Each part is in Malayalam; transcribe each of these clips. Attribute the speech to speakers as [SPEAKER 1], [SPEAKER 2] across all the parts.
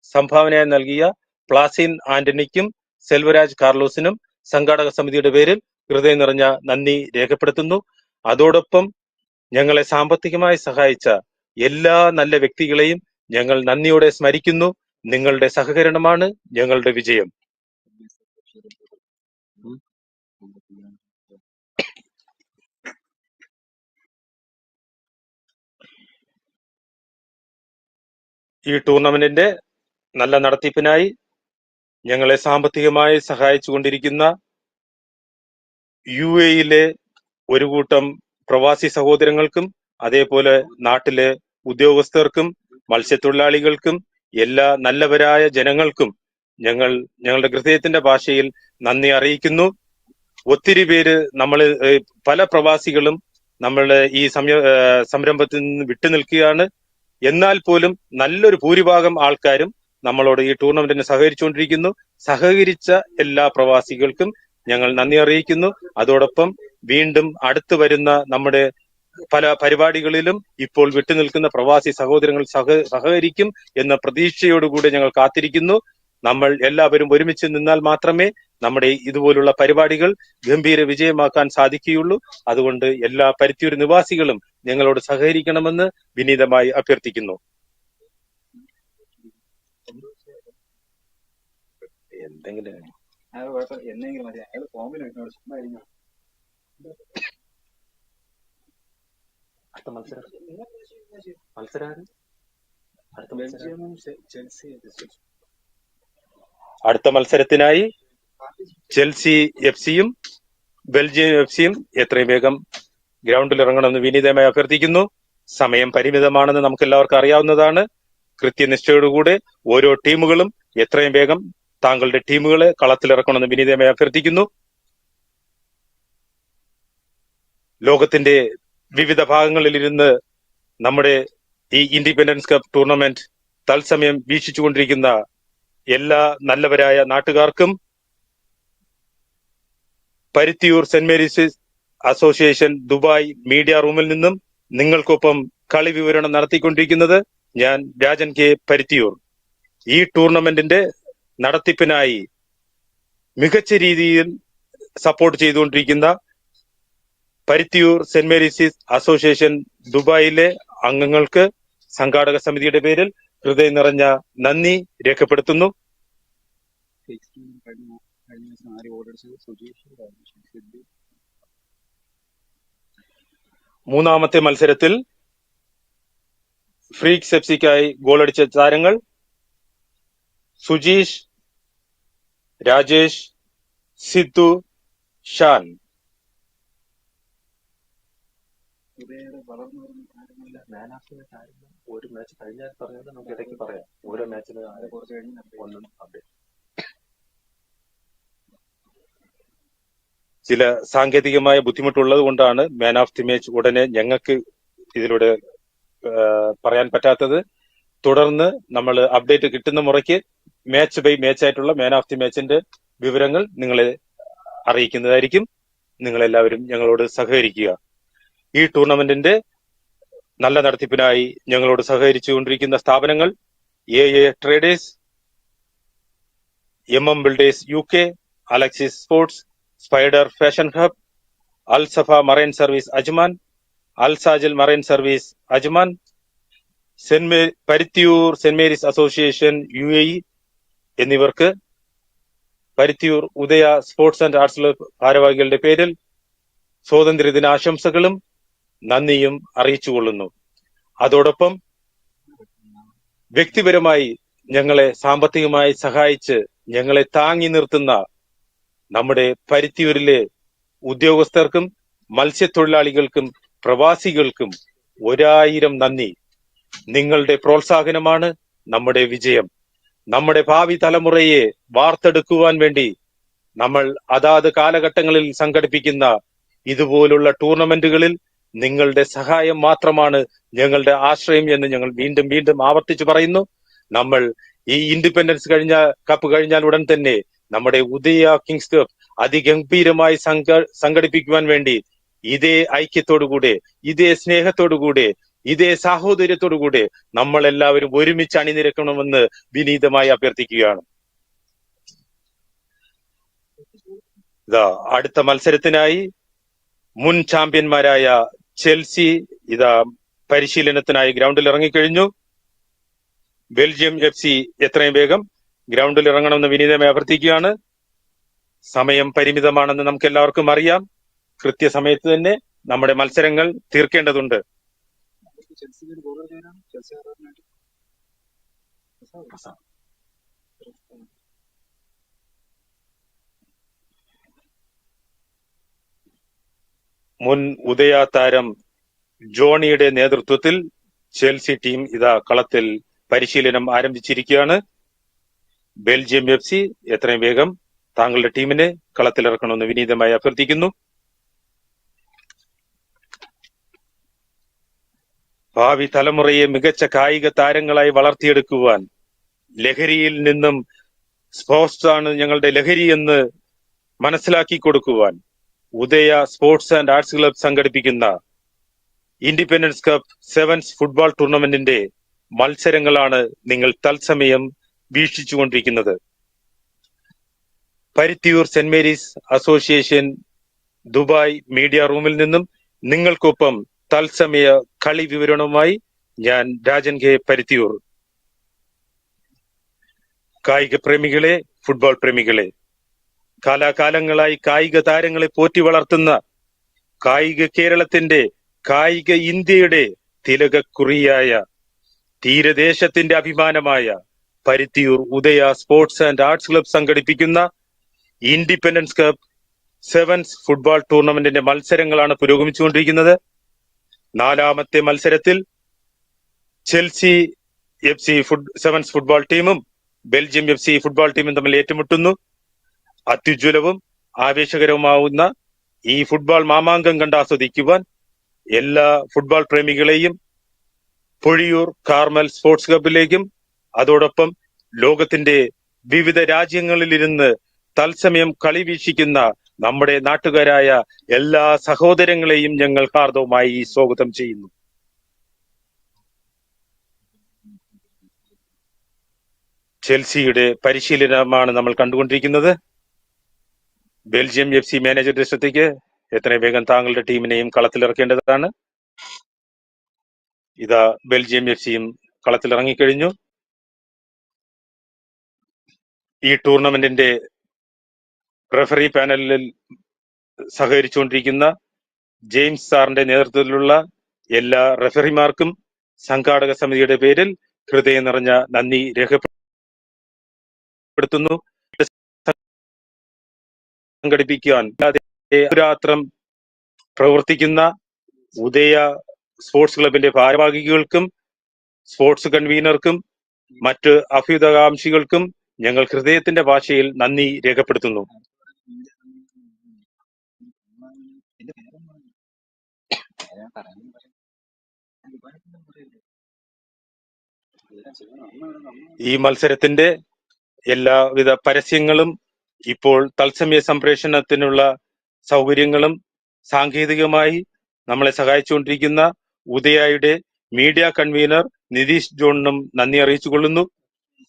[SPEAKER 1] സംഭാവനയായി നൽകിയ പ്ലാസിൻ ആന്റണിക്കും സെൽവരാജ് കാർലോസിനും സംഘാടക സമിതിയുടെ പേരിൽ ഹൃദയം നിറഞ്ഞ നന്ദി രേഖപ്പെടുത്തുന്നു. അതോടൊപ്പം ഞങ്ങളെ സാമ്പത്തികമായി സഹായിച്ച എല്ലാ നല്ല വ്യക്തികളെയും ഞങ്ങൾ നന്ദിയോടെ സ്മരിക്കുന്നു. നിങ്ങളുടെ സഹകരണമാണ് ഞങ്ങളുടെ വിജയം. ഈ ടൂർണമെന്റിന്റെ നല്ല നടത്തിപ്പിനായി ഞങ്ങളെ സാമ്പത്തികമായി സഹായിച്ചുകൊണ്ടിരിക്കുന്ന UAE-യിലെ ഒരു കൂട്ടം പ്രവാസി സഹോദരങ്ങൾക്കും അതേപോലെ നാട്ടിലെ ഉദ്യോഗസ്ഥർക്കും മത്സ്യത്തൊഴിലാളികൾക്കും എല്ലാ നല്ലവരായ ജനങ്ങൾക്കും ഞങ്ങളുടെ ഹൃദയത്തിന്റെ ഭാഷയിൽ നന്ദി അറിയിക്കുന്നു. ഒത്തിരി പേര് പല പ്രവാസികളും നമ്മളുടെ ഈ സംരംഭത്തിൽ നിന്ന് വിട്ടുനിൽക്കുകയാണ്. എന്നാൽ പോലും നല്ലൊരു ഭൂരിഭാഗം ആൾക്കാരും നമ്മളോട് ഈ ടൂർണമെന്റിന് സഹകരിച്ചുകൊണ്ടിരിക്കുന്നു. സഹകരിച്ച എല്ലാ പ്രവാസികൾക്കും ഞങ്ങൾ നന്ദി അറിയിക്കുന്നു. അതോടൊപ്പം വീണ്ടും അടുത്തു വരുന്ന നമ്മുടെ പല പരിപാടികളിലും ഇപ്പോൾ വിട്ടുനിൽക്കുന്ന പ്രവാസി സഹോദരങ്ങൾ സഹകരിക്കും എന്ന പ്രതീക്ഷയോടുകൂടി ഞങ്ങൾ കാത്തിരിക്കുന്നു. നമ്മൾ എല്ലാവരും ഒരുമിച്ച് നിന്നാൽ മാത്രമേ നമ്മുടെ ഇതുപോലുള്ള പരിപാടികൾ ഗംഭീര വിജയമാക്കാൻ സാധിക്കുകയുള്ളൂ. അതുകൊണ്ട് എല്ലാ പരുത്തിയൂർ നിവാസികളും ഞങ്ങളോട് സഹകരിക്കണമെന്ന് വിനീതമായി അഭ്യർത്ഥിക്കുന്നു. എന്തെങ്കിലും അടുത്ത മത്സരത്തിനായി ചെൽസി FC-യും ബെൽജിയം FC-യും എത്രയും വേഗം ഗ്രൗണ്ടിൽ ഇറങ്ങണമെന്ന് വിനീതമായി അഭ്യർത്ഥിക്കുന്നു. സമയം പരിമിതമാണെന്ന് നമുക്ക് എല്ലാവർക്കും അറിയാവുന്നതാണ്. കൃത്യനിഷ്ഠയോടുകൂടെ ഓരോ ടീമുകളും എത്രയും വേഗം താങ്കളുടെ ടീമുകളെ കളത്തിലിറക്കണമെന്ന് വിനീതമായി അഭ്യർത്ഥിക്കുന്നു. ലോകത്തിന്റെ വിവിധ ഭാഗങ്ങളിലിരുന്ന് നമ്മുടെ ഈ ഇൻഡിപെൻഡൻസ് കപ്പ് ടൂർണമെന്റ് തത്സമയം വീക്ഷിച്ചുകൊണ്ടിരിക്കുന്ന എല്ലാ നല്ലവരായ നാട്ടുകാർക്കും Paruthiyoor saint Mary's association Dubai media റൂമിൽ നിന്നും നിങ്ങൾക്കൊപ്പം കളി വിവരണം നടത്തിക്കൊണ്ടിരിക്കുന്നത് ഞാൻ രാജൻ കെ പരുത്തിയൂർ. ഈ ടൂർണമെന്റിന്റെ നടത്തിപ്പിനായി മികച്ച രീതിയിൽ സപ്പോർട്ട് ചെയ്തുകൊണ്ടിരിക്കുന്ന പരുത്തിയൂർ സെന്റ് മേരീസ് അസോസിയേഷൻ ദുബായിലെ അംഗങ്ങൾക്ക് സംഘാടക സമിതിയുടെ പേരിൽ ഹൃദയം നിറഞ്ഞ നന്ദി രേഖപ്പെടുത്തുന്നു. മൂന്നാമത്തെ മത്സരത്തിൽ ഫ്രീക്സ് FC-ക്കായി ഗോളടിച്ച താരങ്ങൾ സുജീഷ്, രാജേഷ്, സിദ്ധു, ഷാൻ. ഒരു മാച്ച് കഴിഞ്ഞാൽ പറഞ്ഞത് നമുക്ക് ഇടയ്ക്ക് പറയാം. ഓരോ മാച്ചിന് ഒന്നും അപ്ഡേറ്റ്. ചില സാങ്കേതികമായ ബുദ്ധിമുട്ടുള്ളത് കൊണ്ടാണ് മാൻ ഓഫ് ദി മാച്ച് ഉടനെ ഞങ്ങൾക്ക് ഇതിലൂടെ പറയാൻ പറ്റാത്തത്. തുടർന്ന് നമ്മൾ അപ്ഡേറ്റ് കിട്ടുന്ന മുറയ്ക്ക് മാച്ച് ബൈ മാച്ച് ആയിട്ടുള്ള മാൻ ഓഫ് ദി മാച്ചിന്റെ വിവരങ്ങൾ നിങ്ങളെ അറിയിക്കുന്നതായിരിക്കും. നിങ്ങളെല്ലാവരും ഞങ്ങളോട് സഹകരിക്കുക. ഈ ടൂർണമെന്റിന്റെ നല്ല നടത്തിപ്പിനായി ഞങ്ങളോട് സഹകരിച്ചുകൊണ്ടിരിക്കുന്ന സ്ഥാപനങ്ങൾ AA traders, MM builders UK, Alexis sports, spider fashion hub, Al Safa marine service Ajman, Al Sajil marine service Ajman, Paruthiyoor saint Mary's association UAE എന്നിവർക്ക് Paruthiyoor Udaya sports and arts club ഭാരവാഹികളുടെ പേരിൽ സ്വാതന്ത്ര്യദിന ആശംസകളും നന്ദിയും അറിയിച്ചുകൊള്ളുന്നു. അതോടൊപ്പം വ്യക്തിപരമായി ഞങ്ങളെ സാമ്പത്തികമായി സഹായിച്ച് ഞങ്ങളെ താങ്ങി നിർത്തുന്ന നമ്മുടെ പരുത്തിയൂരിലെ ഉദ്യോഗസ്ഥർക്കും മത്സ്യത്തൊഴിലാളികൾക്കും പ്രവാസികൾക്കും 1000 നന്ദി. നിങ്ങളുടെ പ്രോത്സാഹനമാണ് നമ്മുടെ വിജയം. നമ്മുടെ ഭാവി തലമുറയെ വാർത്തെടുക്കുവാൻ വേണ്ടി നമ്മൾ അതാത് കാലഘട്ടങ്ങളിൽ സംഘടിപ്പിക്കുന്ന ഇതുപോലുള്ള ടൂർണമെന്റുകളിൽ നിങ്ങളുടെ സഹായം മാത്രമാണ് ഞങ്ങളുടെ ആശ്രയം എന്ന് ഞങ്ങൾ വീണ്ടും വീണ്ടും ആവർത്തിച്ചു പറയുന്നു. നമ്മൾ ഈ ഇൻഡിപെൻഡൻസ് കപ്പ് കഴിഞ്ഞാൽ ഉടൻ തന്നെ നമ്മുടെ ഉദയ കിങ്സ് കപ്പ് അതിഗംഭീരമായി സംഘടിപ്പിക്കുവാൻ വേണ്ടി ഇതേ ഐക്യത്തോടുകൂടെ ഇതേ സ്നേഹത്തോടുകൂടെ ഇതേ സാഹോദര്യത്തോടുകൂടെ നമ്മൾ എല്ലാവരും ഒരുമിച്ച് അണിനിരക്കണമെന്ന് വിനീതമായി അഭ്യർത്ഥിക്കുകയാണ്. ഇതാ അടുത്ത മത്സരത്തിനായി മുൻ ചാമ്പ്യന്മാരായ ചെൽസി ഇതാ പരിശീലനത്തിനായി ഗ്രൗണ്ടിൽ ഇറങ്ങിക്കഴിഞ്ഞു. ബെൽജിയം FC എത്രയും വേഗം ഗ്രൗണ്ടിൽ ഇറങ്ങണമെന്ന് വിനീതമായി അഭ്യർത്ഥിക്കുകയാണ്. സമയം പരിമിതമാണെന്ന് നമുക്ക് എല്ലാവർക്കും അറിയാം. കൃത്യസമയത്ത് തന്നെ നമ്മുടെ മത്സരങ്ങൾ തീർക്കേണ്ടതുണ്ട്. മുൻ ഉദയ താരം ജോണിയുടെ നേതൃത്വത്തിൽ ചെൽസി ടീം ഇതാ കളത്തിൽ പരിശീലനം ആരംഭിച്ചിരിക്കുകയാണ്. ബെൽജിയം FC എത്രയും വേഗം താങ്കളുടെ ടീമിനെ കളത്തിലിറക്കണമെന്ന് വിനീതമായി അഭ്യർത്ഥിക്കുന്നു. ഭാവി തലമുറയെ മികച്ച കായിക താരങ്ങളായി വളർത്തിയെടുക്കുവാൻ ലഹരിയിൽ നിന്നും സ്പോർട്സ് ആണ് ഞങ്ങളുടെ ലഹരി എന്ന് മനസ്സിലാക്കി കൊടുക്കുവാൻ Udaya sports and arts club സംഘടിപ്പിക്കുന്ന ഇൻഡിപെൻഡൻസ് കപ്പ് സെവൻസ് ഫുട്ബോൾ ടൂർണമെന്റിന്റെ മത്സരങ്ങളാണ് നിങ്ങൾ തത്സമയം വീക്ഷിച്ചുകൊണ്ടിരിക്കുന്നത്. Paruthiyoor saint Mary's association Dubai media റൂമിൽ നിന്നും നിങ്ങൾക്കൊപ്പം തത്സമയ കളി വിവരണവുമായി ഞാൻ രാജൻ കെ പരുത്തിയൂർ. കായിക പ്രേമികളെ, ഫുട്ബോൾ പ്രേമികളെ, കാലാകാലങ്ങളായി കായിക താരങ്ങളെ പോറ്റി വളർത്തുന്ന കായിക കേരളത്തിന്റെ, കായിക ഇന്ത്യയുടെ തിലകക്കുറിയായ, തീരദേശത്തിന്റെ അഭിമാനമായ Paruthiyoor Udaya sports and arts club സംഘടിപ്പിക്കുന്ന ഇൻഡിപെൻഡൻസ് കപ്പ് സെവൻസ് ഫുട്ബോൾ ടൂർണമെന്റിന്റെ മത്സരങ്ങളാണ് പുരോഗമിച്ചുകൊണ്ടിരിക്കുന്നത്. 4ാമത്തെ മത്സരത്തിൽ ചെൽസി FC സെവൻസ് ഫുട്ബോൾ ടീമും ബെൽജിയം FC ഫുട്ബോൾ ടീമും തമ്മിൽ ഏറ്റുമുട്ടുന്നു. അത്യുജ്വലവും ആവേശകരവുമാവുന്ന ഈ ഫുട്ബോൾ മാമാങ്കം കണ്ടാസ്വദിക്കുവാൻ എല്ലാ ഫുട്ബോൾ പ്രേമികളെയും പൊഴിയൂർ കാർമൽ സ്പോർട്സ് ക്ലബിലേക്കും അതോടൊപ്പം ലോകത്തിന്റെ വിവിധ രാജ്യങ്ങളിലിരുന്ന് തത്സമയം കളി വീക്ഷിക്കുന്ന നമ്മുടെ നാട്ടുകാരായ എല്ലാ സഹോദരങ്ങളെയും ഞങ്ങൾ ഹാർദവുമായി സ്വാഗതം ചെയ്യുന്നു. ചെൽസിയുടെ പരിശീലനമാണ് നമ്മൾ കണ്ടുകൊണ്ടിരിക്കുന്നത്. ബെൽജിയം FC മാനേജറുടെ ശ്രദ്ധയ്ക്ക് എത്രയും വേഗം താങ്കളുടെ ടീമിനെയും കളത്തിലിറക്കേണ്ടതാണ്. ഇതാ ബെൽജിയം FCയും കളത്തിലിറങ്ങിക്കഴിഞ്ഞു. ഈ ടൂർണമെന്റിന്റെ റഫറി പാനലിൽ സഹകരിച്ചുകൊണ്ടിരിക്കുന്ന ജെയിംസ് സാറിന്റെ നേതൃത്വത്തിലുള്ള എല്ലാ റഫറിമാർക്കും സംഘാടക സമിതിയുടെ പേരിൽ ഹൃദയം നിറഞ്ഞ നന്ദി രേഖപ്പെടുത്തുന്നു. സംഘടിപ്പിക്കുവാൻ രാത്രം പ്രവർത്തിക്കുന്ന ഉദയ സ്പോർട്സ് ക്ലബിന്റെ ഭാരവാഹികൾക്കും സ്പോർട്സ് കൺവീനർക്കും മറ്റ് അഭ്യുതകാംക്ഷികൾക്കും ഞങ്ങൾ ഹൃദയത്തിന്റെ ഭാഷയിൽ നന്ദി രേഖപ്പെടുത്തുന്നു. ഈ മത്സരത്തിന്റെ എല്ലാവിധ പരസ്യങ്ങളും ഇപ്പോൾ തത്സമയ സംപ്രേഷണത്തിനുള്ള സൗകര്യങ്ങളും സാങ്കേതികമായി നമ്മളെ സഹായിച്ചുകൊണ്ടിരിക്കുന്ന ഉദയയുടെ മീഡിയ കൺവീനർ നിതീഷ് ജോണിനും നന്ദി അറിയിച്ചുകൊള്ളുന്നു.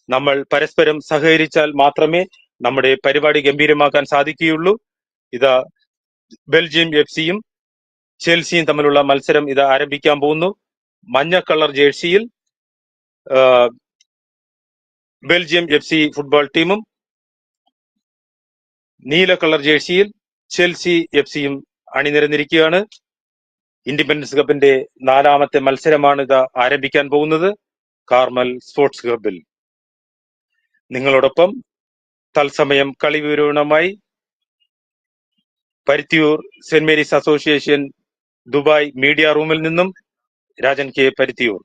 [SPEAKER 1] നമ്മൾ പരസ്പരം സഹകരിച്ചാൽ മാത്രമേ നമ്മുടെ പരിപാടി ഗംഭീരമാക്കാൻ സാധിക്കുകയുള്ളൂ. ഇതാ ബെൽജിയം FCയും ചെൽസിയും തമ്മിലുള്ള മത്സരം ഇത് ആരംഭിക്കാൻ പോകുന്നു. മഞ്ഞ കളർ ജേഴ്സിയിൽ ബെൽജിയം FC ഫുട്ബോൾ ടീമും നീല കളർ ജേഴ്സിയിൽ ചെൽസി FCയും അണിനിരന്നിരിക്കുകയാണ്. ഇൻഡിപെൻഡൻസ് കപ്പിന്റെ 4ാമത്തെ മത്സരമാണ് ഇത് ആരംഭിക്കാൻ പോകുന്നത് കാർമൽ സ്പോർട്സ് ക്ലബിൽ. നിങ്ങളോടൊപ്പം തത്സമയം കളി വിവരണവുമായി Paruthiyoor saint Mary's association Dubai media റൂമിൽ നിന്നും രാജൻ കെ പരുത്തിയൂർ.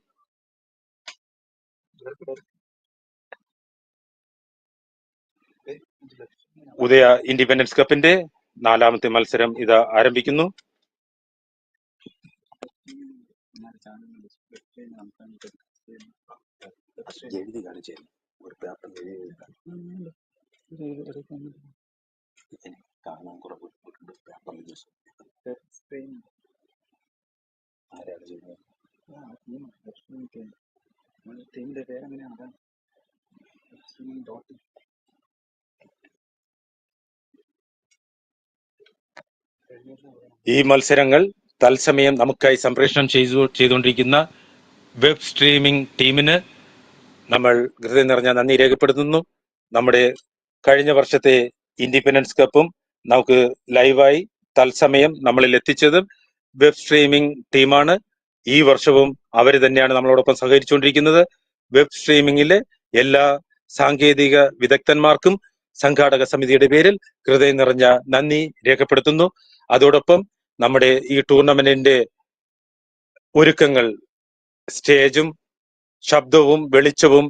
[SPEAKER 1] ഉദയ ഇൻഡിപെൻഡൻസ് കപ്പിന്റെ 4ാമത്തെ മത്സരം ഇത് ആരംഭിക്കുന്നു. എഴുതി കാണിച്ചു ഒരു പേപ്പർ കാണാൻ കുറവ് പേപ്പറിൽ ആരാണ് ചെയ്യുന്നത്?
[SPEAKER 2] ടീമിന്റെ പേരെങ്ങനെയാണ്?
[SPEAKER 1] ഈ മത്സരങ്ങൾ തത്സമയം നമുക്കായി സംപ്രേഷണം ചെയ്തുകൊണ്ടിരിക്കുന്ന വെബ് സ്ട്രീമിംഗ് ടീമിന് നമ്മൾ ഹൃദയം നിറഞ്ഞ നന്ദി രേഖപ്പെടുത്തുന്നു. നമ്മുടെ കഴിഞ്ഞ വർഷത്തെ ഇൻഡിപെൻഡൻസ് കപ്പും നമുക്ക് ലൈവായി തത്സമയം നമ്മളിൽ എത്തിച്ചതും വെബ് സ്ട്രീമിംഗ് ടീമാണ്. ഈ വർഷവും അവർ തന്നെയാണ് നമ്മളോടൊപ്പം സഹകരിച്ചുകൊണ്ടിരിക്കുന്നത്. വെബ് സ്ട്രീമിംഗിലെ എല്ലാ സാങ്കേതിക വിദഗ്ധന്മാർക്കും സംഘാടക സമിതിയുടെ പേരിൽ ഹൃദയം നിറഞ്ഞ നന്ദി രേഖപ്പെടുത്തുന്നു. അതോടൊപ്പം നമ്മുടെ ഈ ടൂർണമെന്റിന്റെ ഒരുക്കങ്ങൾ, സ്റ്റേജും ശബ്ദവും വെളിച്ചവും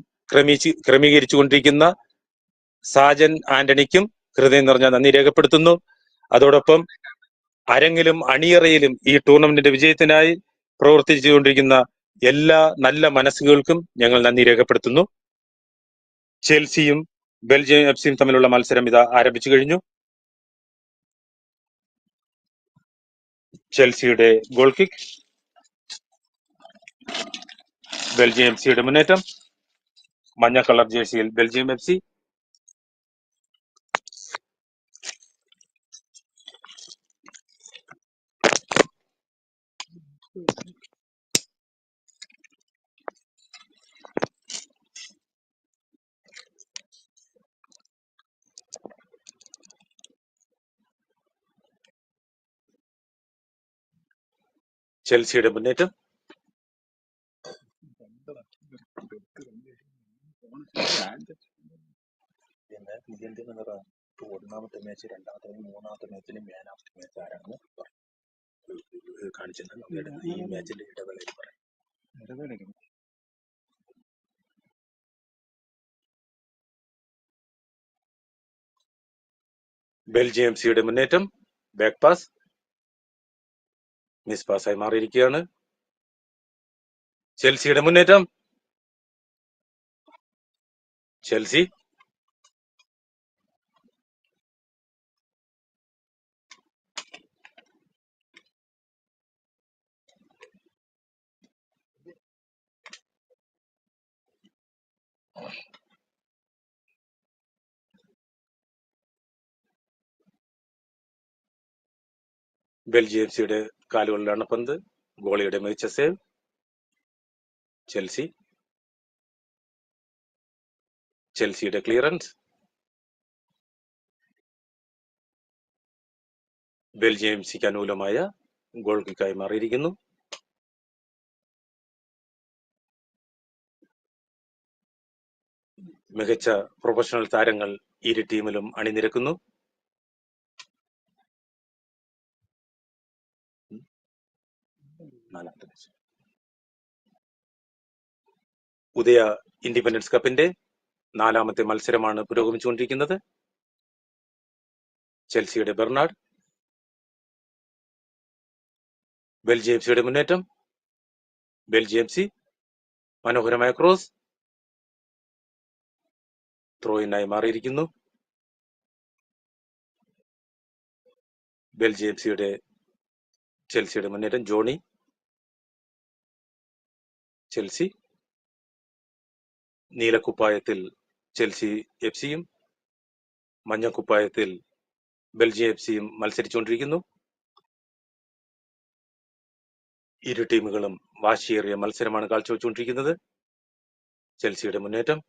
[SPEAKER 1] ക്രമീകരിച്ചു കൊണ്ടിരിക്കുന്ന സാജൻ ആന്റണിക്കും ഹൃദയം നിറഞ്ഞ നന്ദി രേഖപ്പെടുത്തുന്നു. അതോടൊപ്പം അരങ്ങിലും അണിയറയിലും ഈ ടൂർണമെന്റിന്റെ വിജയത്തിനായി പ്രവർത്തിച്ചുകൊണ്ടിരിക്കുന്ന എല്ലാ നല്ല മനസ്സുകൾക്കും ഞങ്ങൾ നന്ദി രേഖപ്പെടുത്തുന്നു. ചെൽസിയും ബെൽജിയം എഫ്സിയും തമ്മിലുള്ള മത്സരം ഇതാ ആരംഭിച്ചു കഴിഞ്ഞു. ചെൽസിയുടെ ഗോൾ കിക്ക്, ബെൽജിയം എഫ്സിയുടെ മുന്നേറ്റം. മഞ്ഞ കളർ ജേഴ്സിയിൽ ബെൽജിയം എഫ്സി. ചെൽസിയുടെ മുന്നേറ്റം. ഒന്നാമത്തെ മാച്ച്, രണ്ടാമത്തെ, മൂന്നാമത്തെ മാച്ചിന് മാൻ ഓഫ് ദി മാച്ച് ആരാണെന്ന് കാണിച്ചിട്ടുണ്ട്. ഈ മാച്ചിന്റെ ഇടവേളയിൽ പറയാം. ബെൽജിയം എഫ്സിയുടെ മുന്നേറ്റം, ബാക്ക് പാസ്, മിസ് പാസ്സായി മാറിയിരിക്കുകയാണ്. ചെൽസിയുടെ മുന്നേറ്റം, ചെൽസി. ബെൽജിയം എഫ്സിയുടെ കാലുകളിലാണ് പന്ത്. ഗോളിയുടെ മികച്ച സേവ്. ചെൽസി, ചെൽസിയുടെ ക്ലിയറൻസ്. ബെൽജിയം എഫ്സിക്ക് അനുകൂലമായ ഗോൾ കിക്കായി മാറിയിരിക്കുന്നു. മികച്ച പ്രൊഫഷണൽ താരങ്ങൾ ഇരു ടീമിലും അണിനിരക്കുന്നു. ഉദയ ഇൻഡിപെൻഡൻസ് കപ്പിന്റെ 4ാമത്തെ മത്സരമാണ് പുരോഗമിച്ചുകൊണ്ടിരിക്കുന്നത്. ചെൽസിയുടെ ബെർണാഡ്, ബെൽജിയം എഫ്സിയുടെ മുന്നേറ്റം. ബെൽജിയം എഫ്സി, മനോഹരമായ ക്രോസ്, ത്രോയിനായി മാറിയിരിക്കുന്നു. ബെൽജിയം എഫ്സിയുടെ ചെൽസിയുടെ മുന്നേറ്റം. Johnny, Chelsea. നീലക്കുപ്പായത്തിൽ ചെൽസി എഫ്സിയും മഞ്ഞക്കുപ്പായത്തിൽ ബെൽജിയം എഫ്സിയും മത്സരിച്ചുകൊണ്ടിരിക്കുന്നു. ഇരു ടീമുകളും വാശിയേറിയ മത്സരമാണ് കാഴ്ചവെച്ചുകൊണ്ടിരിക്കുന്നത്. ചെൽസിയുടെ മുന്നേറ്റം,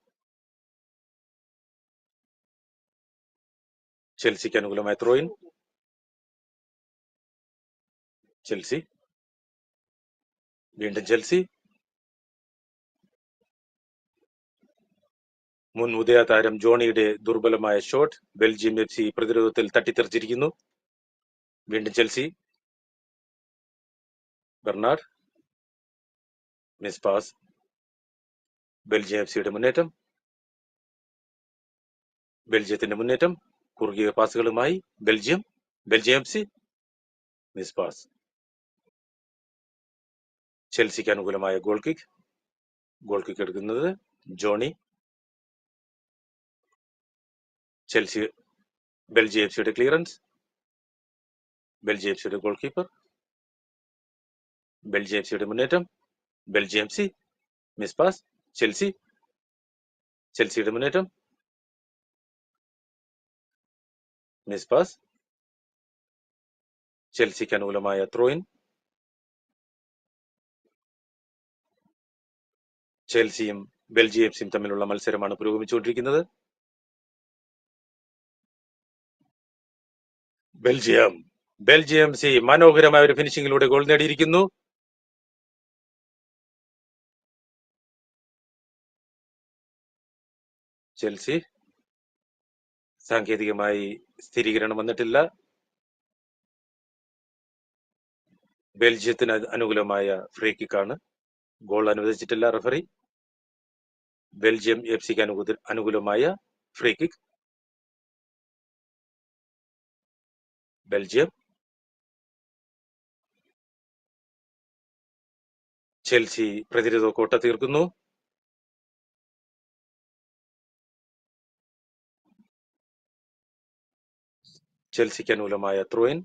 [SPEAKER 1] ചെൽസിക്ക് അനുകൂലമായ ത്രോയിൻ. ചെൽസി, വീണ്ടും ചെൽസി. മുൻ ഉദയ താരം ജോണിയുടെ ദുർബലമായ ഷോട്ട് ബെൽജിയം എഫ്സി പ്രതിരോധത്തിൽ തട്ടിത്തെറിച്ചിരിക്കുന്നു. വീണ്ടും Chelsea. Bernard, miss pass. Belgium എഫ്സിയുടെ മുന്നേറ്റം. ബെൽജിയത്തിന്റെ മുന്നേറ്റം കുറുകിയ പാസുകളുമായി ബെൽജിയം എഫ്സി. Miss pass. ചെൽസിക്ക് അനുകൂലമായ ഗോൾ കിക്ക് എടുക്കുന്നത് ജോണി. ചെൽസി, ബെൽജിയം എഫ്സിയുടെ ക്ലിയറൻസ്. ബെൽജിയം എഫ്സിയുടെ ഗോൾ കീപ്പർ. ബെൽജിയം എഫ്സിയുടെ മുന്നേറ്റം. Belgium C, miss pass, Chelsea, ചെൽസിയുടെ മുന്നേറ്റം, മിസ് പാസ്, ചെൽസിക്ക് അനുകൂലമായ ത്രോയിൻ, ചെൽസിയും ബെൽജിയം സിയും തമ്മിലുള്ള മത്സരമാണ് പുരോഗമിച്ചുകൊണ്ടിരിക്കുന്നത്. ബെൽജിയം സി മനോഹരമായ ഒരു ഫിനിഷിംഗിലൂടെ ഗോൾ നേടിയിരിക്കുന്നു. ചെൽസി സാങ്കേതികമായി സ്ഥിരീകരണം വന്നിട്ടില്ല. ബെൽജിയത്തിന് അനുകൂലമായ ഫ്രീ കിക്കാണ്. ഗോൾ അനുവദിച്ചിട്ടില്ല റഫറി. ബെൽജിയം എഫ് സിക്ക് അനുകൂലമായ ഫ്രീ കിക്ക്. ബെൽജിയം, ചെൽസി പ്രതിരോധ കോട്ട തീർക്കുന്നു. ചെൽസിക്ക് അനുകൂലമായ ത്രോയിൻ,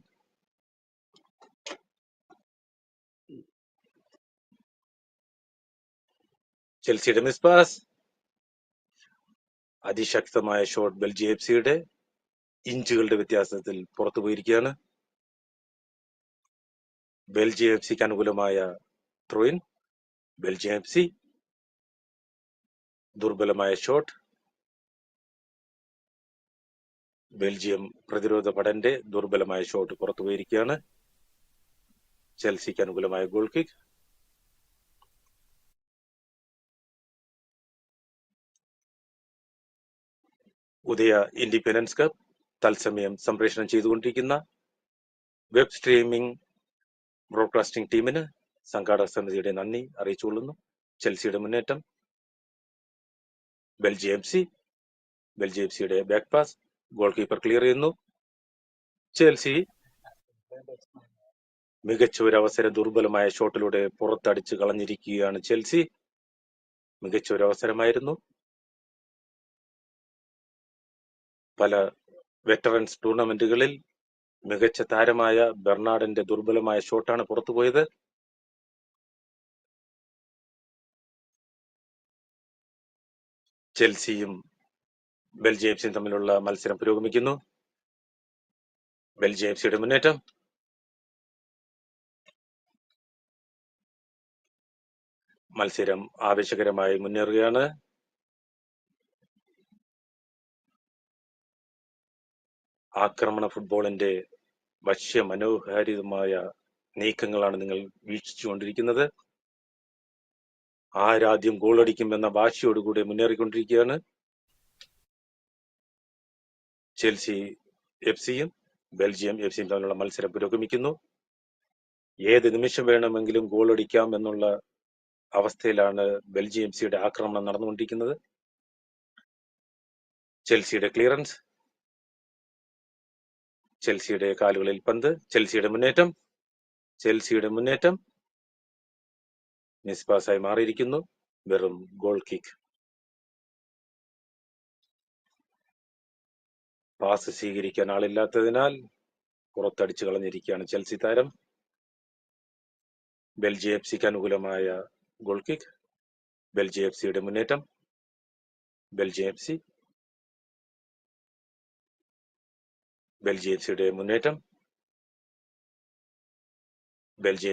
[SPEAKER 1] ചെൽസിയുടെ മിസ് പാസ്, അതിശക്തമായ ഷോട്ട് ബെൽജിയം എഫ് സിയുടെ ഇഞ്ചുകളുടെ വ്യത്യാസത്തിൽ പുറത്തു പോയിരിക്കുകയാണ്. ബെൽജിയം എഫ് സിക്ക് അനുകൂലമായ ത്രോയിൻ, ബെൽജിയം എഫ് സി ദുർബലമായ ഷോട്ട്, ബെൽജിയം പ്രതിരോധ പടന്റെ ദുർബലമായ ഷോട്ട് പുറത്തു പോയിരിക്കുകയാണ്. ചെൽസിക്ക് അനുകൂലമായ ഗോൾ കിക്ക്. ഉദയ ഇൻഡിപെൻഡൻസ് കപ്പ് തത്സമയം സംപ്രേഷണം ചെയ്തുകൊണ്ടിരിക്കുന്ന വെബ് സ്ട്രീമിംഗ് ബ്രോഡ്കാസ്റ്റിംഗ് ടീമിന് സംഘാടക സമിതിയുടെ നന്ദി അറിയിച്ചുകൊള്ളുന്നു. ചെൽസിയുടെ മുന്നേറ്റം, ബെൽജിയം സിയുടെ back pass, goal keeper clear ചെയ്യുന്നു. ചെൽസി മികച്ച ഒരു അവസരം ദുർബലമായ ഷോട്ടിലൂടെ പുറത്തടിച്ച് കളഞ്ഞിരിക്കുകയാണ്. ചെൽസി മികച്ച ഒരു അവസരമായിരുന്നു. പല വെറ്ററൻസ് ടൂർണമെന്റുകളിൽ മികച്ച താരമായ ബെർണാഡിന്റെ ദുർബലമായ ഷോട്ടാണ് പുറത്തുപോയത്. ചെൽസിയും ബെൽജിയം സിയും തമ്മിലുള്ള മത്സരം പുരോഗമിക്കുന്നു. ബെൽജിയം സിയുടെ മുന്നേറ്റം, മത്സരം ആവേശകരമായി മുന്നേറുകയാണ്. ആക്രമണ ഫുട്ബോളിന്റെ വശ്യ മനോഹാരിതമായ നീക്കങ്ങളാണ് നിങ്ങൾ വീക്ഷിച്ചുകൊണ്ടിരിക്കുന്നത്. ആരാദ്യം ഗോളടിക്കും എന്ന വാശിയോടുകൂടി മുന്നേറിക്കൊണ്ടിരിക്കുകയാണ്. ചെൽസി എഫ് സിയും ബെൽജിയം എഫ് സിയും തമ്മിലുള്ള മത്സരം പുരോഗമിക്കുന്നു. ഏത് നിമിഷം വേണമെങ്കിലും ഗോളടിക്കാം എന്നുള്ള അവസ്ഥയിലാണ് ബെൽജിയം എഫ് സിയുടെ ആക്രമണം നടന്നുകൊണ്ടിരിക്കുന്നത്. ചെൽസിയുടെ ക്ലിയറൻസ്, ചെൽസിയുടെ കാലുകളിൽ പന്ത്, ചെൽസിയുടെ മുന്നേറ്റം മിസ് പാസായി മാറിയിരിക്കുന്നു. വെറും ഗോൾ കിക്ക്. പാസ് സ്വീകരിക്കാൻ ആളില്ലാത്തതിനാൽ പുറത്തടിച്ചു കളഞ്ഞിരിക്കുകയാണ് ചെൽസി താരം. ബെൽജിയം എഫ് സിക്ക് അനുകൂലമായ ഗോൾ കിക്ക്. ബെൽജിയം എഫ് സിയുടെ മുന്നേറ്റം, ബെൽജിയം എഫ്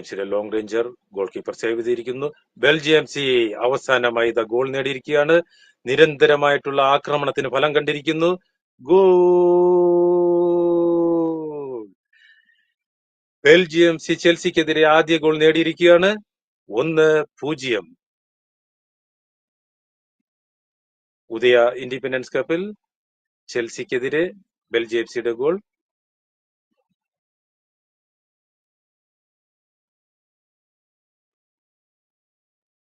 [SPEAKER 1] സിയുടെ long ranger goal keeper save ചെയ്തിരിക്കുന്നു. ബെൽജിയം സി അവസാനമായി ഗോൾ നേടിയിരിക്കുകയാണ്. നിരന്തരമായിട്ടുള്ള ആക്രമണത്തിന് ഫലം കണ്ടിരിക്കുന്നു. ഗോൾ! ബെൽജിയം സി ചെൽസിക്കെതിരെ ആദ്യ ഗോൾ നേടിയിരിക്കുകയാണ്. 1-0. ഉദയ ഇൻഡിപെൻഡൻസ് കപ്പിൽ ചെൽസിക്കെതിരെ ബെൽജിയം സിയുടെ ഗോൾ.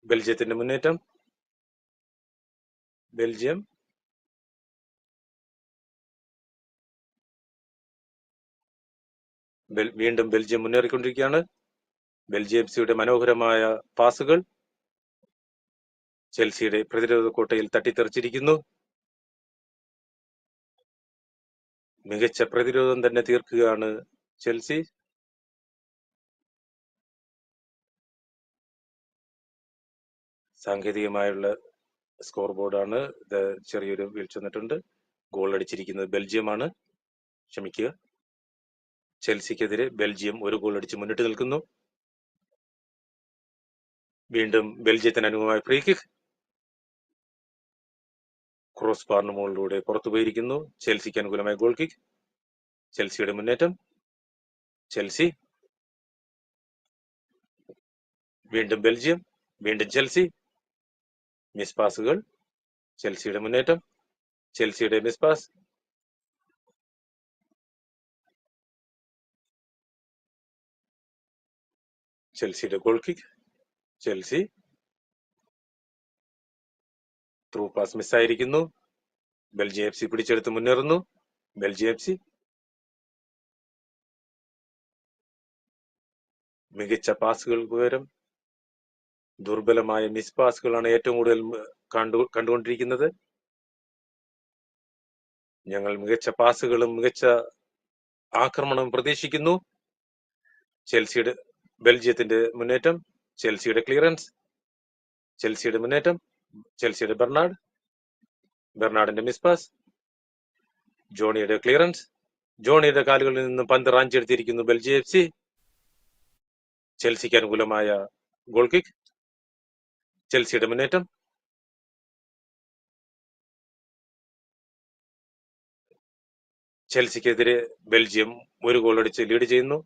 [SPEAKER 1] ബെൽജിയത്തിന്റെ മുന്നേറ്റം, വീണ്ടും ബെൽജിയം മുന്നേറിക്കൊണ്ടിരിക്കുകയാണ്. ബെൽജിയം സിയുടെ മനോഹരമായ പാസുകൾ ചെൽസിയുടെ പ്രതിരോധ കോട്ടയിൽ തട്ടിത്തെറിച്ചിരിക്കുന്നു. മികച്ച പ്രതിരോധം തന്നെ തീർക്കുകയാണ് ചെൽസി. സാങ്കേതികമായുള്ള സ്കോർ ബോർഡാണ്. ഇത് ചെറിയൊരു വീഴ്ച വന്നിട്ടുണ്ട്. ഗോൾ അടിച്ചിരിക്കുന്നത് ബെൽജിയമാണ്. ക്ഷമിക്കുക. ചെൽസിക്കെതിരെ ബെൽജിയം 1 ഗോൾ അടിച്ച് മുന്നിട്ട് നിൽക്കുന്നു. വീണ്ടും ബെൽജിയത്തിന് അനുകൂലമായ ഫ്രീ കിക്ക്. ക്രോസ് ബാറിന് മുകളിലൂടെ പുറത്തു പോയിരിക്കുന്നു. ചെൽസിക്ക് അനുകൂലമായ ഗോൾ കിക്ക്. ചെൽസിയുടെ മുന്നേറ്റം. ചെൽസി. വീണ്ടും ബെൽജിയം. വീണ്ടും ചെൽസി. മിസ് പാസുകൾ. ചെൽസിയുടെ മുന്നേറ്റം. ചെൽസിയുടെ മിസ് പാസ്. ചെൽസിയുടെ goal kick. Chelsea. Through pass മിസ്സായിരിക്കുന്നു. ബെൽജിയം എഫ് സി പിടിച്ചെടുത്ത് മുന്നേറുന്നു. ബെൽജിയം എഫ് സി മികച്ച പാസുകൾക്ക് പകരം ദുർബലമായ മിസ് പാസുകളാണ് ഏറ്റവും കൂടുതൽ കണ്ടുകൊണ്ടിരിക്കുന്നത്. ഞങ്ങൾ മികച്ച പാസുകളും മികച്ച ആക്രമണവും പ്രതീക്ഷിക്കുന്നു. ചെൽസിയുടെ ബെൽജിയത്തിന്റെ മുന്നേറ്റം. ചെൽസിയുടെ ക്ലിയറൻസ്. ചെൽസിയുടെ മുന്നേറ്റം. ചെൽസിയുടെ ബെർണാഡിന്റെ മിസ് പാസ്. ജോണിയുടെ ക്ലിയറൻസ്. ജോണിയുടെ കാലുകളിൽ നിന്ന് പന്ത് റാഞ്ചെടുത്തിരിക്കുന്നു ബെൽജിയം എഫ് സി. ചെൽസിക്ക് അനുകൂലമായ ഗോൾ കിക്ക്. ചെൽസിയുടെ മുന്നേറ്റം. ചെൽസിക്കെതിരെ ബെൽജിയം 1 ഗോൾ അടിച്ച് ലീഡ് ചെയ്യുന്നു.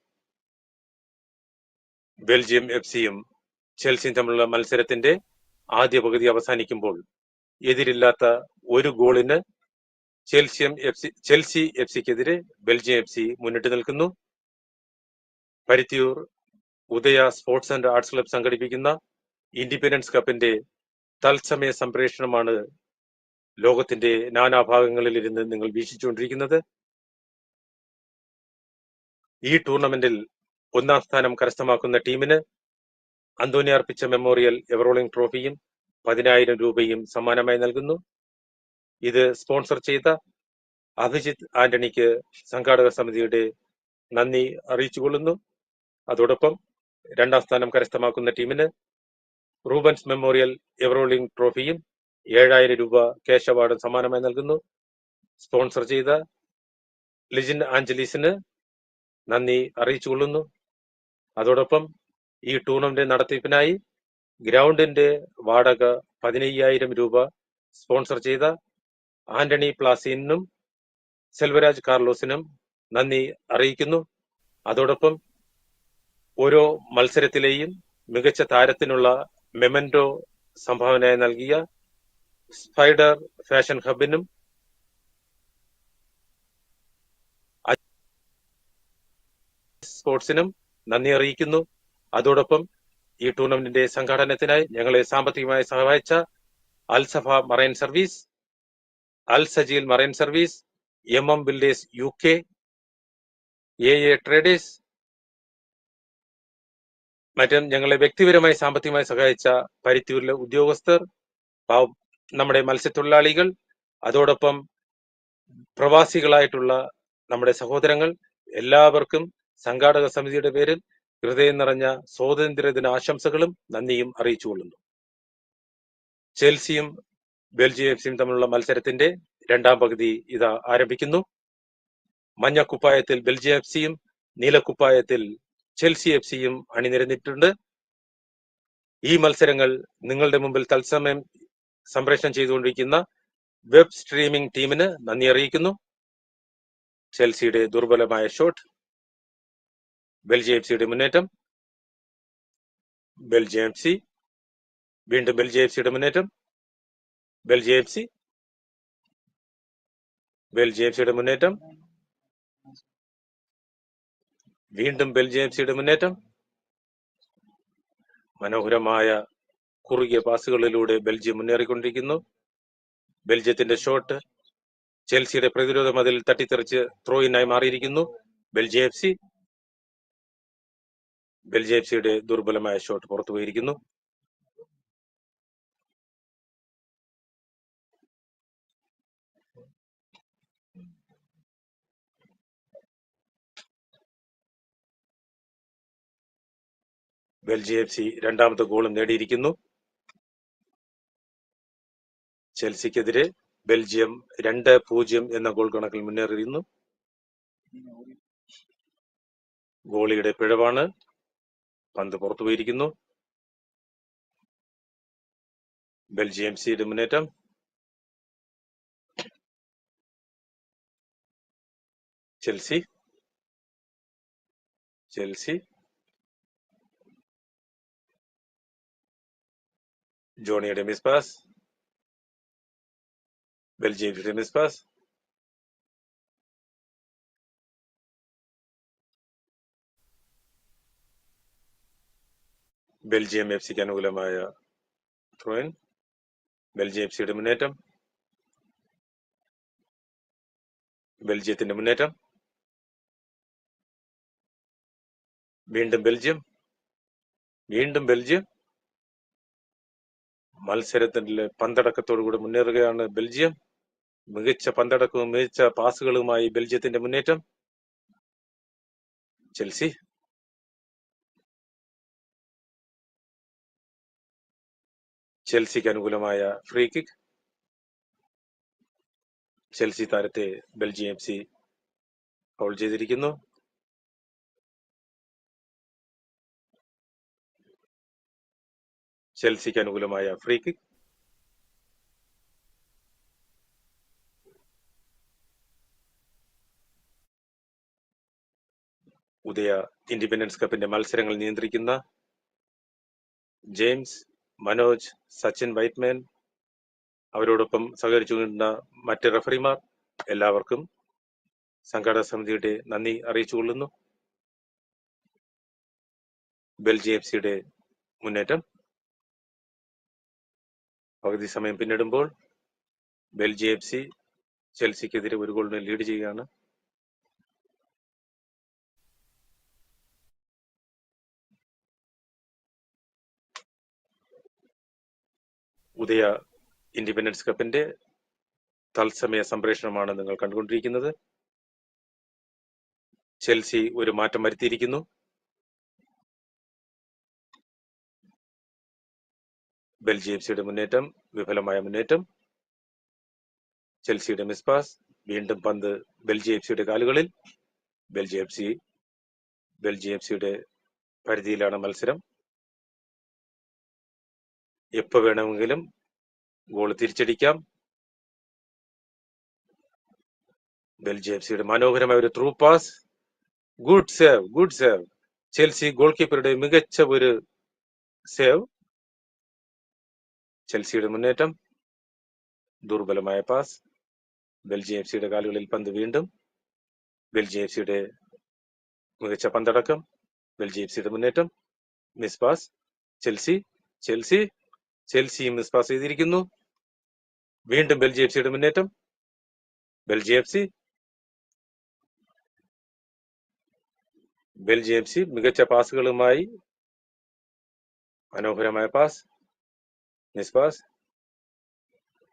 [SPEAKER 1] ബെൽജിയം എഫ് സിയും ചെൽസിയും തമ്മിലുള്ള മത്സരത്തിന്റെ ആദ്യ പകുതി അവസാനിക്കുമ്പോൾ എതിരില്ലാത്ത 1 ഗോളിന് ചെൽസി എഫ് സിക്കെതിരെ ബെൽജിയം എഫ് സി മുന്നിട്ട് നിൽക്കുന്നു. Paruthiyoor Udaya sports and arts club സംഘടിപ്പിക്കുന്ന ഇൻഡിപെൻഡൻസ് കപ്പിന്റെ തത്സമയ സംപ്രേഷണമാണ് ലോകത്തിന്റെ നാനാഭാഗങ്ങളിൽ ഇരുന്ന് നിങ്ങൾ വീക്ഷിച്ചുകൊണ്ടിരിക്കുന്നത്. ഈ ടൂർണമെന്റിൽ 1-ാം സ്ഥാനം കരസ്ഥമാക്കുന്ന ടീമിന് അന്തോണി അർപ്പിച്ച മെമ്മോറിയൽ എവറോളിംഗ് ട്രോഫിയും 10,000 രൂപയും സമ്മാനമായി നൽകുന്നു. ഇത് സ്പോൺസർ ചെയ്ത അഭിജിത്ത് ആന്റണിക്ക് സംഘാടക സമിതിയുടെ നന്ദി അറിയിച്ചുകൊള്ളുന്നു. അതോടൊപ്പം 2-ാം സ്ഥാനം കരസ്ഥമാക്കുന്ന ടീമിന് റൂബൻസ് മെമ്മോറിയൽ എവറോളിംഗ് ട്രോഫിയും 7,000 രൂപ ക്യാഷ് അവാർഡും സമ്മാനമായി നൽകുന്നു. സ്പോൺസർ ചെയ്ത ലിജിൻ ആഞ്ചലീസിന് നന്ദി അറിയിച്ചുകൊള്ളുന്നു. അതോടൊപ്പം ഈ ടൂർണമെന്റ് നടത്തിപ്പിനായി ഗ്രൗണ്ടിന്റെ വാടക 15,000 രൂപ സ്പോൺസർ ചെയ്ത ആന്റണി പ്ലാസിനും സെൽവരാജ് കാർലോസിനും നന്ദി അറിയിക്കുന്നു. അതോടൊപ്പം ഓരോ മത്സരത്തിലെയും മികച്ച താരത്തിനുള്ള മെമന്റോ സംഭാവനയായി നൽകിയ സ്പൈഡർ ഫാഷൻ ഹബിനും സ്പോർട്സിനും നന്ദി അറിയിക്കുന്നു. അതോടൊപ്പം ഈ ടൂർണമെന്റിന്റെ സംഘാടനത്തിനായി ഞങ്ങളെ സാമ്പത്തികമായി സഹായിച്ച Al Safa marine service, Al Sajeel marine service, MM builders UK, AA traders, മറ്റും ഞങ്ങളെ വ്യക്തിപരമായി സാമ്പത്തികമായി സഹായിച്ച പരുത്തിയൂരിലെ ഉദ്യോഗസ്ഥർ, നമ്മുടെ മത്സ്യത്തൊഴിലാളികൾ, അതോടൊപ്പം പ്രവാസികളായിട്ടുള്ള നമ്മുടെ സഹോദരങ്ങൾ, എല്ലാവർക്കും സംഘാടക സമിതിയുടെ പേരിൽ ഹൃദയം നിറഞ്ഞ സ്വാതന്ത്ര്യദിന ആശംസകളും നന്ദിയും അറിയിച്ചുകൊള്ളുന്നു. ചെൽസിയും ബെൽജിയം എഫ് സിയും തമ്മിലുള്ള മത്സരത്തിന്റെ 2-ാം പകുതി ഇതാ ആരംഭിക്കുന്നു. മഞ്ഞക്കുപ്പായത്തിൽ ബെൽജിയം എഫ് സിയും നീലക്കുപ്പായത്തിൽ ചെൽസി എഫ് സിയും അണിനിരന്നിട്ടുണ്ട്. ഈ മത്സരങ്ങൾ നിങ്ങളുടെ മുമ്പിൽ തത്സമയം സംപ്രേഷണം ചെയ്തുകൊണ്ടിരിക്കുന്ന വെബ് സ്ട്രീമിംഗ് ടീമിന് നന്ദി അറിയിക്കുന്നു. ചെൽസിയുടെ ദുർബലമായ ഷോട്ട്. ബെൽജിയം എഫ് സിയുടെ മുന്നേറ്റം. Belgium F C. വീണ്ടും ബെൽജിയം എഫ് സിയുടെ മുന്നേറ്റം. Belgium F C. Belgium F സിയുടെ മുന്നേറ്റം. വീണ്ടും ബെൽജിയം എഫ് സിയുടെ മുന്നേറ്റം. മനോഹരമായ കുറുകിയ പാസുകളിലൂടെ ബെൽജിയം മുന്നേറിക്കൊണ്ടിരിക്കുന്നു. ബെൽജിയത്തിന്റെ ഷോട്ട് ചെൽസിയുടെ പ്രതിരോധ മതിൽ തട്ടിത്തെറിച്ച് ത്രോയിനായി മാറിയിരിക്കുന്നു. Belgium F C. Belgium F സിയുടെ ദുർബലമായ ഷോട്ട് പുറത്തുപോയിരിക്കുന്നു. ബെൽജിയം എഫ് സി 2-ാമത്തെ ഗോളും നേടിയിരിക്കുന്നു. ചെൽസിക്കെതിരെ ബെൽജിയം 2-0 എന്ന ഗോൾ കണക്കിൽ മുന്നേറിയിരുന്നു. ഗോളിയുടെ പിഴവാണ്. പന്ത് പുറത്തുപോയിരിക്കുന്നു. ബെൽജിയം എഫ്സിയുടെ മുന്നേറ്റം. ചെൽസി ജോണിയുടെ മിസ് പാസ്. ബെൽജിയത്തിന്റെ മിസ് പാസ്. ബെൽജിയം എഫ്സിക്ക് അനുകൂലമായ ത്രോയിൻ. ബെൽജിയം എഫ്സിയുടെ മുന്നേറ്റം. ബെൽജിയത്തിന്റെ മുന്നേറ്റം. വീണ്ടും ബെൽജിയം. മത്സരത്തിന്റെ പന്തടക്കത്തോടുകൂടി മുന്നേറുകയാണ് ബെൽജിയം. മികച്ച പന്തടക്കവും മികച്ച പാസുകളുമായി ബെൽജിയത്തിന്റെ മുന്നേറ്റം. ചെൽസിക്ക് അനുകൂലമായ ഫ്രീ കിക്ക്. ചെൽസി താരത്തെ ബെൽജിയം എഫ്സി ഫൗൾ ചെയ്തിരിക്കുന്നു. ചെൽസിക്ക് അനുകൂലമായ ഫ്രീ കിക്ക്. ഉദയ ഇൻഡിപെൻഡൻസ് കപ്പിന്റെ മത്സരങ്ങൾ നിയന്ത്രിക്കുന്ന ജെയിംസ്, മനോജ്, സച്ചിൻ വൈറ്റ്മാൻ, അവരോടൊപ്പം സഹകരിച്ചുകൊണ്ടിരുന്ന മറ്റ് റഫറിമാർ, എല്ലാവർക്കും സംഘാടക സമിതിയുടെ നന്ദി അറിയിച്ചുകൊള്ളുന്നു. ബെൽജിയം എഫ്സിയുടെ മുന്നേറ്റം. പകുതി സമയം പിന്നിടുമ്പോൾ ബെൽജിയം എഫ്സി ചെൽസിക്കെതിരെ 1 ഗോളിന് ലീഡ് ചെയ്യുകയാണ്. ഉദയ ഇൻഡിപെൻഡൻസ് കപ്പിന്റെ തത്സമയ സംപ്രേഷണമാണ് നിങ്ങൾ കണ്ടുകൊണ്ടിരിക്കുന്നത്. ചെൽസി ഒരു മാറ്റം വരുത്തിയിരിക്കുന്നു. ബെൽജിയം എഫ്സിയുടെ മുന്നേറ്റം, വിഫലമായ മുന്നേറ്റം. ചെൽസിയുടെ മിസ് പാസ്. വീണ്ടും പന്ത് ബെൽജിയം എഫ്സിയുടെ കാലുകളിൽ. ബെൽജിയം എഫ്സിയുടെ പരിധിയിലാണ് മത്സരം. എപ്പോ വേണമെങ്കിലും ഗോൾ തിരിച്ചടിക്കാം. ബെൽജിയം എഫ്സിയുടെ മനോഹരമായ ഒരു through pass. Good save. Chelsea goal കീപ്പറുടെ മികച്ച ഒരു സേവ്. ചെൽസിയുടെ മുന്നേറ്റം. ദുർബലമായ പാസ്. ബെൽജിയം എഫ്സിയുടെ കാലുകളിൽ പന്ത് വീണ്ടും. ബെൽജിയം എഫ്സിയുടെ മികച്ച പന്തടക്കം. ബെൽജിയം എഫ്സിയുടെ മുന്നേറ്റം. Miss pass. Chelsea miss pass ചെയ്തിരിക്കുന്നു. വീണ്ടും ബെൽജിയം എഫ്സിയുടെ മുന്നേറ്റം. ബെൽജിയം എഫ്സി മികച്ച പാസുകളുമായി മനോഹരമായ പാസ്. Miss pass.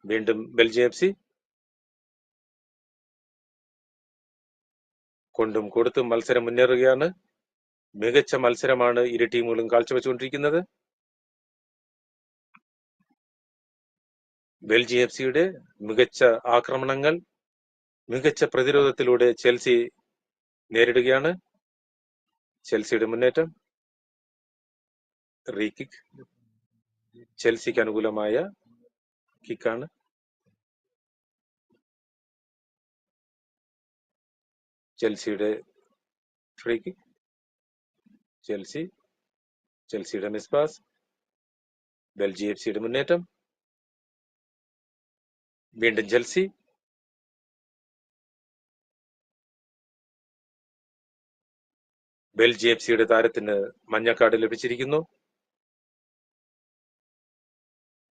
[SPEAKER 1] വീണ്ടും ബെൽജിയം എഫ്സി കൊണ്ടും കൊടുത്തും മത്സരം മുന്നേറുകയാണ്. മികച്ച മത്സരമാണ് ഇരു ടീമുകളും കാഴ്ചവെച്ചുകൊണ്ടിരിക്കുന്നത്. ബെൽജിയം എഫ്സിയുടെ മികച്ച ആക്രമണങ്ങൾ, മികച്ച പ്രതിരോധത്തിലൂടെ ചെൽസി നേരിടുകയാണ്. ചെൽസിയുടെ മുന്നേറ്റം. Re kick. ചെൽസിക്ക് അനുകൂലമായ കിക്കാണ്. ചെൽസിയുടെ ഫ്രീ കിക്ക്. ചെൽസിയുടെ മിസ് പാസ്. ബെൽജിയം എഫ്സിയുടെ മുന്നേറ്റം. വീണ്ടും ചെൽസി. ബെൽജിയം എഫ്സിയുടെ താരത്തിന് മഞ്ഞക്കാർഡ് ലഭിച്ചിരിക്കുന്നു.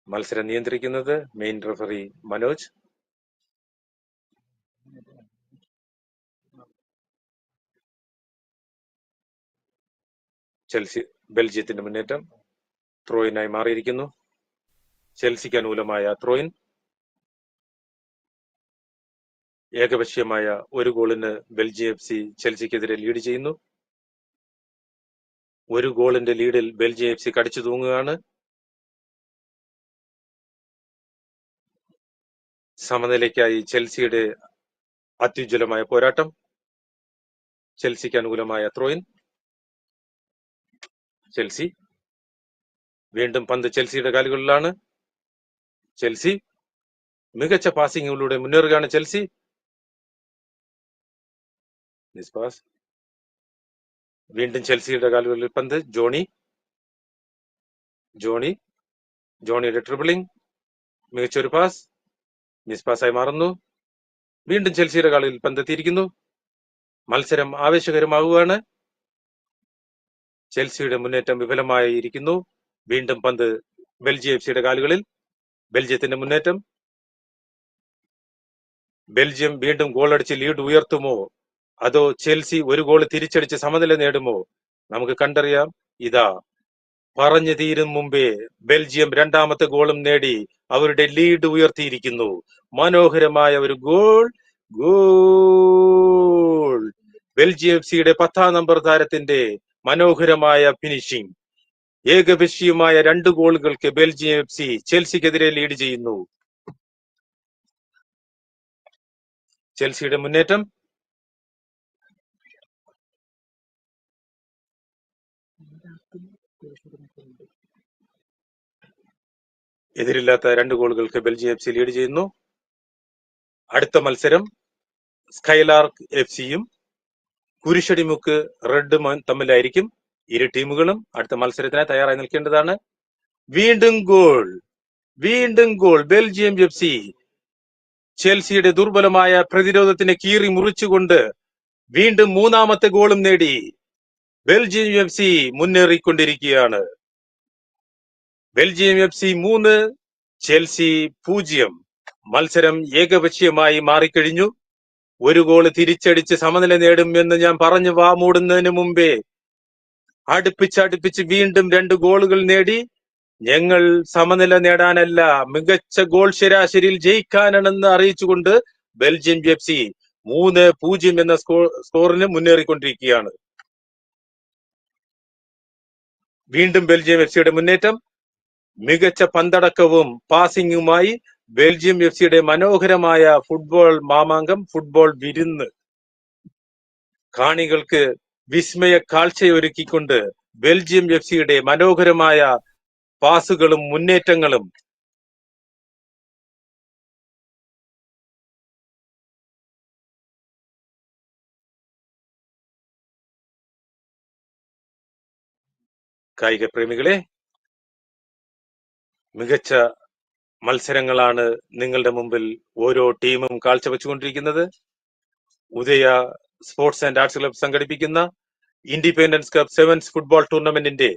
[SPEAKER 1] മത്സരം നിയന്ത്രിക്കുന്നത് മെയിൻ റഫറി മനോജ്. ബെൽജിയത്തിന്റെ മുന്നേറ്റം ത്രോയിനായി മാറിയിരിക്കുന്നു. ചെൽസിക്ക് അനുകൂലമായ ത്രോയിൻ. ഏകപക്ഷീയമായ 1 ഗോളിന് ബെൽജിയം എഫ്സി ചെൽസിക്കെതിരെ ലീഡ് ചെയ്യുന്നു. 1 ഗോളിന്റെ ലീഡിൽ ബെൽജിയം എഫ്സി കടിച്ചു തൂങ്ങുകയാണ്. സമനിലയ്ക്കായി ചെൽസിയുടെ അത്യുജ്വലമായ പോരാട്ടം. ചെൽസിക്ക് അനുകൂലമായ ത്രോയിൻ. ചെൽസി വീണ്ടും പന്ത് ചെൽസിയുടെ കാലുകളിലാണ്. ചെൽസി മികച്ച പാസിംഗിലൂടെ മുന്നേറുകയാണ്. ചെൽസി നിസ്പാസ്. വീണ്ടും ചെൽസിയുടെ കാലുകളിൽ പന്ത്. ജോണിയുടെ ട്രിബിളിംഗ്. മികച്ചൊരു പാസ്. മിസ്പാസായി മാറുന്നു. വീണ്ടും ചെൽസിയുടെ കാലുകളിൽ പന്ത് എത്തിയിരിക്കുന്നു. മത്സരം ആവേശകരമാവുകയാണ്. ചെൽസിയുടെ മുന്നേറ്റം വിഫലമായിരിക്കുന്നു. വീണ്ടും പന്ത് ബെൽജിയം എഫ്സിയുടെ കാലുകളിൽ. ബെൽജിയത്തിന്റെ മുന്നേറ്റം. ബെൽജിയം വീണ്ടും ഗോളടിച്ച് ലീഡ് ഉയർത്തുമോ അതോ ചെൽസി ഒരു ഗോൾ തിരിച്ചടിച്ച് സമനില നേടുമോ? നമുക്ക് കണ്ടറിയാം. ഇതാ പറഞ്ഞു തീരും മുമ്പേ ബെൽജിയം രണ്ടാമത്തെ ഗോളും നേടി അവരുടെ ലീഡ് ഉയർത്തിയിരിക്കുന്നു. മനോഹരമായ ഒരു ഗോൾ. ബെൽജിയം എഫ്സിയുടെ 10-ാം നമ്പർ താരത്തിന്റെ മനോഹരമായ ഫിനിഷിംഗ്. ഏകപക്ഷീയമായ 2 ഗോളുകൾക്ക് ബെൽജിയം എഫ്സി ചെൽസിക്കെതിരെ ലീഡ് ചെയ്യുന്നു. ചെൽസിയുടെ മുന്നേറ്റം. എതിരില്ലാത്ത 2 ഗോളുകൾക്ക് ബെൽജിയം എഫ്സി ലീഡ് ചെയ്യുന്നു. അടുത്ത മത്സരം സ്കൈലാർക്ക് എഫ്സിയും കുരിശടിമുക്ക് റെഡ് തമ്മിലായിരിക്കും. ഇരു ടീമുകളും അടുത്ത മത്സരത്തിനായി തയ്യാറായി നിൽക്കേണ്ടതാണ്. വീണ്ടും ഗോൾ. ബെൽജിയം എഫ്സി ചെൽസിയുടെ ദുർബലമായ പ്രതിരോധത്തിനെ കീറി മുറിച്ചുകൊണ്ട് വീണ്ടും 3-ാമത്തെ ഗോളും നേടി ബെൽജിയം എഫ്സി മുന്നേറിക്കൊണ്ടിരിക്കുകയാണ്. Belgium FC 3, Chelsea 0. മത്സരം ഏകപക്ഷീയമായി മാറിക്കഴിഞ്ഞു. ഒരു ഗോള് തിരിച്ചടിച്ച് സമനില നേടും എന്ന് ഞാൻ പറഞ്ഞു വാമൂടുന്നതിന് മുമ്പേ അടുപ്പിച്ച് വീണ്ടും 2 ഗോളുകൾ നേടി. ഞങ്ങൾ സമനില നേടാനല്ല, മികച്ച ഗോൾ ശരാശരിയിൽ ജയിക്കാനാണെന്ന് അറിയിച്ചുകൊണ്ട് ബെൽജിയം എഫ്സി 3-0 എന്ന സ്കോറിന് മുന്നേറിക്കൊണ്ടിരിക്കുകയാണ്. വീണ്ടും ബെൽജിയം എഫ്സിയുടെ മുന്നേറ്റം. മികച്ച പന്തടക്കവും പാസിംഗുമായി ബെൽജിയം എഫ്സിയുടെ മനോഹരമായ ഫുട്ബോൾ മാമാങ്കം, ഫുട്ബോൾ വിരുന്ന്. കാണികൾക്ക് വിസ്മയ കാഴ്ചയൊരുക്കിക്കൊണ്ട് ബെൽജിയം എഫ്സിയുടെ മനോഹരമായ പാസുകളും മുന്നേറ്റങ്ങളും കായിക പ്രേമികളെ, മികച്ച മത്സരങ്ങളാണ് നിങ്ങളുടെ മുമ്പിൽ ഓരോ ടീമും കാഴ്ചവെച്ചുകൊണ്ടിരിക്കുന്നത്. ഉദയ സ്പോർട്സ് ആൻഡ് ആർട്സ് ക്ലബ് സംഘടിപ്പിക്കുന്ന ഇൻഡിപെൻഡൻസ് കപ്പ് സെവൻസ് ഫുട്ബോൾ ടൂർണമെന്റിന്റെ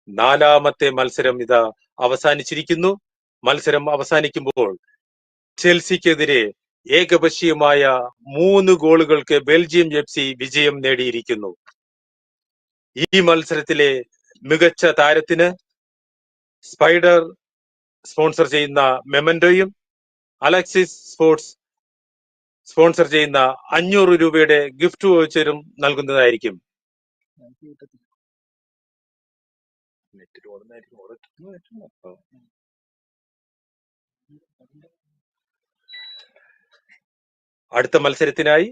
[SPEAKER 1] 4-ാമത്തെ മത്സരം ഇതാ അവസാനിച്ചിരിക്കുന്നു. മത്സരം അവസാനിക്കുമ്പോൾ ചെൽസിക്കെതിരെ ഏകപക്ഷീയമായ 3 ഗോളുകൾക്ക് ബെൽജിയം എഫ്സി വിജയം നേടിയിരിക്കുന്നു. ഈ മത്സരത്തിലെ മികച്ച താരത്തിന് സ്പൈഡർ സ്പോൺസർ ചെയ്യുന്ന മെമന്റോയും അലക്സിസ് സ്പോർട്സ് സ്പോൺസർ ചെയ്യുന്ന 500 രൂപയുടെ ഗിഫ്റ്റ് വൗച്ചറും നൽകുന്നതായിരിക്കും. അടുത്ത മത്സരത്തിനായി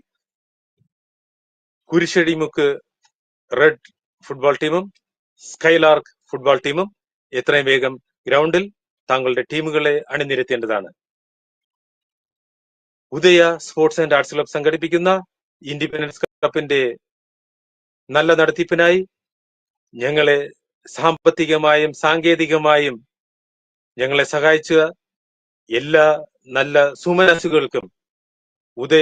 [SPEAKER 1] കുരിശടിമുക്ക് റെഡ് ഫുട്ബോൾ ടീമും സ്കൈലാർക്ക് ഫുട്ബോൾ ടീമും എത്രയും വേഗം ഗ്രൗണ്ടിൽ താങ്കളുടെ ടീമുകളെ അണിനിരത്തേണ്ടതാണ്. ഉദയ സ്പോർട്സ് ആൻഡ് ആർട്സ് ക്ലബ് സംഘടിപ്പിക്കുന്ന ഇൻഡിപെൻഡൻസ് കപ്പിന്റെ നല്ല നടത്തിപ്പിനായി ഞങ്ങളെ സാമ്പത്തികമായും സാങ്കേതികമായും ഞങ്ങളെ സഹായിച്ച എല്ലാ നല്ല സുമനസ്സുകൾക്കും ഉദയ